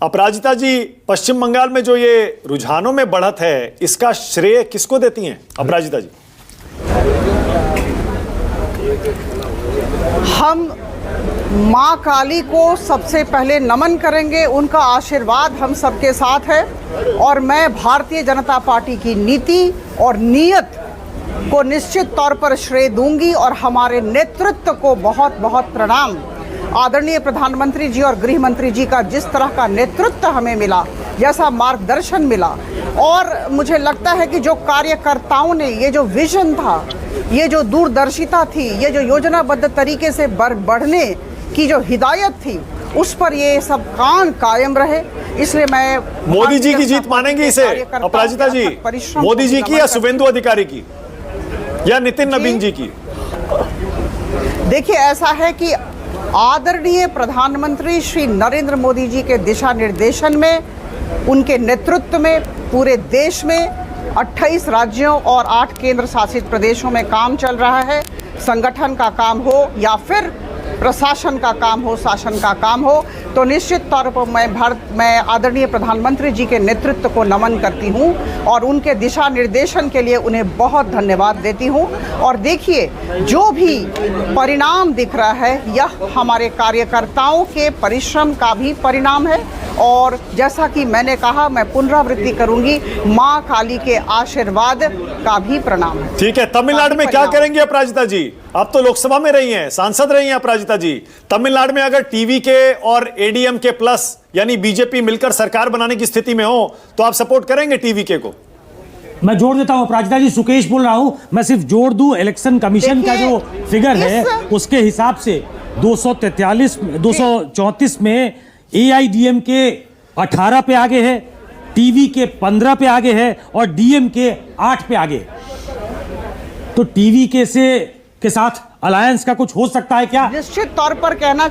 अपराजिता जी, पश्चिम बंगाल में जो ये रुझानों में बढ़त है, इसका श्रेय किसको देती हैं अपराजिता जी? हम माँ काली को सबसे पहले नमन करेंगे, उनका आशीर्वाद हम सबके साथ है और मैं भारतीय जनता पार्टी की नीति और नीयत को निश्चित तौर पर श्रेय दूंगी और हमारे नेतृत्व को बहुत बहुत प्रणाम। आदरणीय प्रधानमंत्री जी और गृह मंत्री जी का जिस तरह का नेतृत्व हमें मिला, जैसा मार्गदर्शन मिला, और मुझे लगता है कि जो कार्यकर्ताओं ने ये जो विजन था, ये जो दूरदर्शिता थी, ये जो योजनाबद्ध तरीके से बढ़ने की जो हिदायत थी, उस पर ये सब कायम रहे। इसलिए मैं मोदी जी की जीत मानेंगे इसे अपराजिता जी? मोदी जी की या शुभेंदु अधिकारी की या नितिन नवीन जी की? देखिए, ऐसा है कि आदरणीय प्रधानमंत्री श्री नरेंद्र मोदी जी के दिशा निर्देशन में, उनके नेतृत्व में पूरे देश में 28 राज्यों और 8 केंद्र शासित प्रदेशों में काम चल रहा है। संगठन का काम हो या फिर प्रशासन का काम हो, शासन का काम हो, तो निश्चित तौर पर मैं आदरणीय प्रधानमंत्री जी के नेतृत्व को नमन करती हूं और उनके दिशा निर्देशन के लिए उन्हें बहुत धन्यवाद देती हूं। और देखिए, जो भी परिणाम दिख रहा है, यह हमारे कार्यकर्ताओं के परिश्रम का भी परिणाम है और जैसा कि मैंने कहा, मैं पुनरावृत्ति करूंगी, माँ काली के आशीर्वाद का भी प्रणाम है। ठीक है, तमिलनाडु में क्या करेंगे अपराजिता जी? आप तो लोकसभा में रही हैं, सांसद रही हैं अपराजिता जी। तमिलनाडु में अगर टीवी के और एडीएम के प्लस यानी बीजेपी मिलकर सरकार बनाने की स्थिति में हो, तो आप सपोर्ट करेंगे टीवीके को? मैं जोड़ देता हूं अपराजिता जी, सुकेश बोल रहा हूं। मैं सिर्फ जोड़ दूं, इलेक्शन कमीशन का जो फिगर है उसके हिसाब से 234 में एआईडीएम के 18 पे आगे है, टीवी के 15 पे आगे है और डीएम के 8 पे आगे। तो टीवी के साथ अलायंस का कुछ हो सकता है क्या? निश्चित तौर पर कहना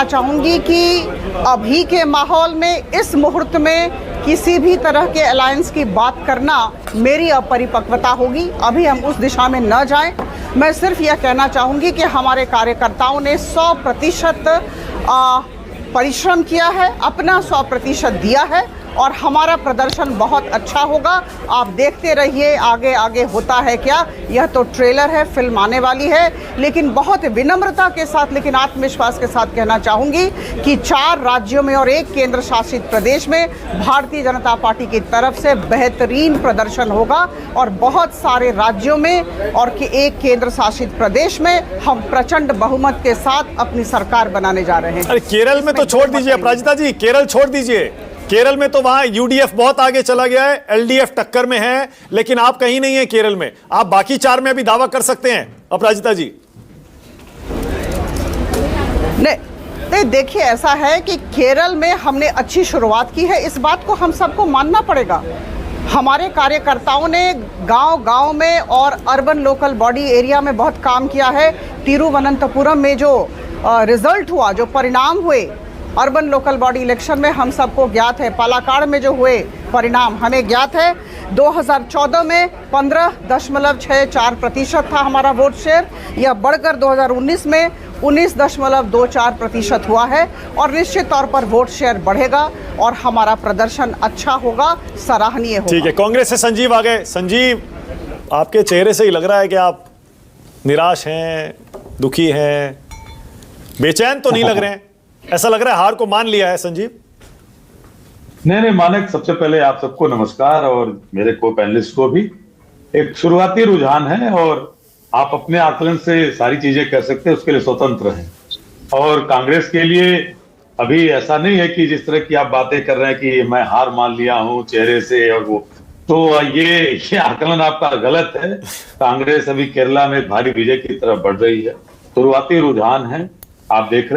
चाहूंगी कि अभी के माहौल में, इस मुहूर्त में किसी भी तरह के अलायंस की बात करना मेरी अपरिपक्वता होगी। अभी हम उस दिशा में न जाएं। मैं सिर्फ यह कहना चाहूंगी कि हमारे कार्यकर्ताओं ने 100% परिश्रम किया है, अपना 100% दिया है और हमारा प्रदर्शन बहुत अच्छा होगा। आप देखते रहिए, आगे आगे होता है क्या। यह तो ट्रेलर है, फिल्म आने वाली है, लेकिन बहुत विनम्रता के साथ लेकिन आत्मविश्वास के साथ कहना चाहूँगी कि 4 राज्यों में और 1 केंद्र शासित प्रदेश में भारतीय जनता पार्टी की तरफ से बेहतरीन प्रदर्शन होगा और बहुत सारे राज्यों में और 1 केंद्र शासित प्रदेश में हम प्रचंड बहुमत के साथ अपनी सरकार बनाने जा रहे हैं। अरे केरल में तो छोड़ दीजिए अपराजिता जी, केरल छोड़ दीजिए। केरल में तो वहां यूडीएफ बहुत आगे चला गया है, एलडीएफ टक्कर में है, लेकिन आप कहीं नहीं है केरल में। आप बाकी 4 में अभी दावा कर सकते हैं अपराजिता जी? नहीं, देखिए, ऐसा है कि केरल में हमने अच्छी शुरुआत की है, इस बात को हम सबको मानना पड़ेगा। हमारे कार्यकर्ताओं ने गांव-गांव में और अर्बन लोकल बॉडी एरिया में बहुत काम किया है। तिरुवनंतपुरम में जो रिजल्ट हुआ, जो परिणाम हुए अर्बन लोकल बॉडी इलेक्शन में, हम सबको ज्ञात है। पालाकाड़ में जो हुए परिणाम हमें ज्ञात है। 2014 में 15.64% था हमारा वोट शेयर, यह बढ़कर 2019 में 19.24% हुआ है और निश्चित तौर पर वोट शेयर बढ़ेगा और हमारा प्रदर्शन अच्छा होगा, सराहनीय होगा। ठीक है, कांग्रेस से संजीव आ गए। संजीव, आपके चेहरे से ही लग रहा है कि आप निराश हैं, दुखी हैं, बेचैन तो नहीं लग रहे हैं। ऐसा लग रहा है हार को मान लिया है संजीव? नहीं, मानक, सबसे पहले आप सबको नमस्कार और मेरे को पैनलिस्ट को भी। एक शुरुआती रुझान है और आप अपने आकलन से सारी चीजें कह सकते हैं, उसके लिए स्वतंत्र हैं। और कांग्रेस के लिए अभी ऐसा नहीं है कि जिस तरह की आप बातें कर रहे हैं कि मैं हार मान लिया हूं चेहरे से और वो, तो ये आकलन आपका गलत है। कांग्रेस अभी केरला में भारी विजय की तरफ बढ़ रही है। शुरुआती रुझान है, आप देख रहे हैं।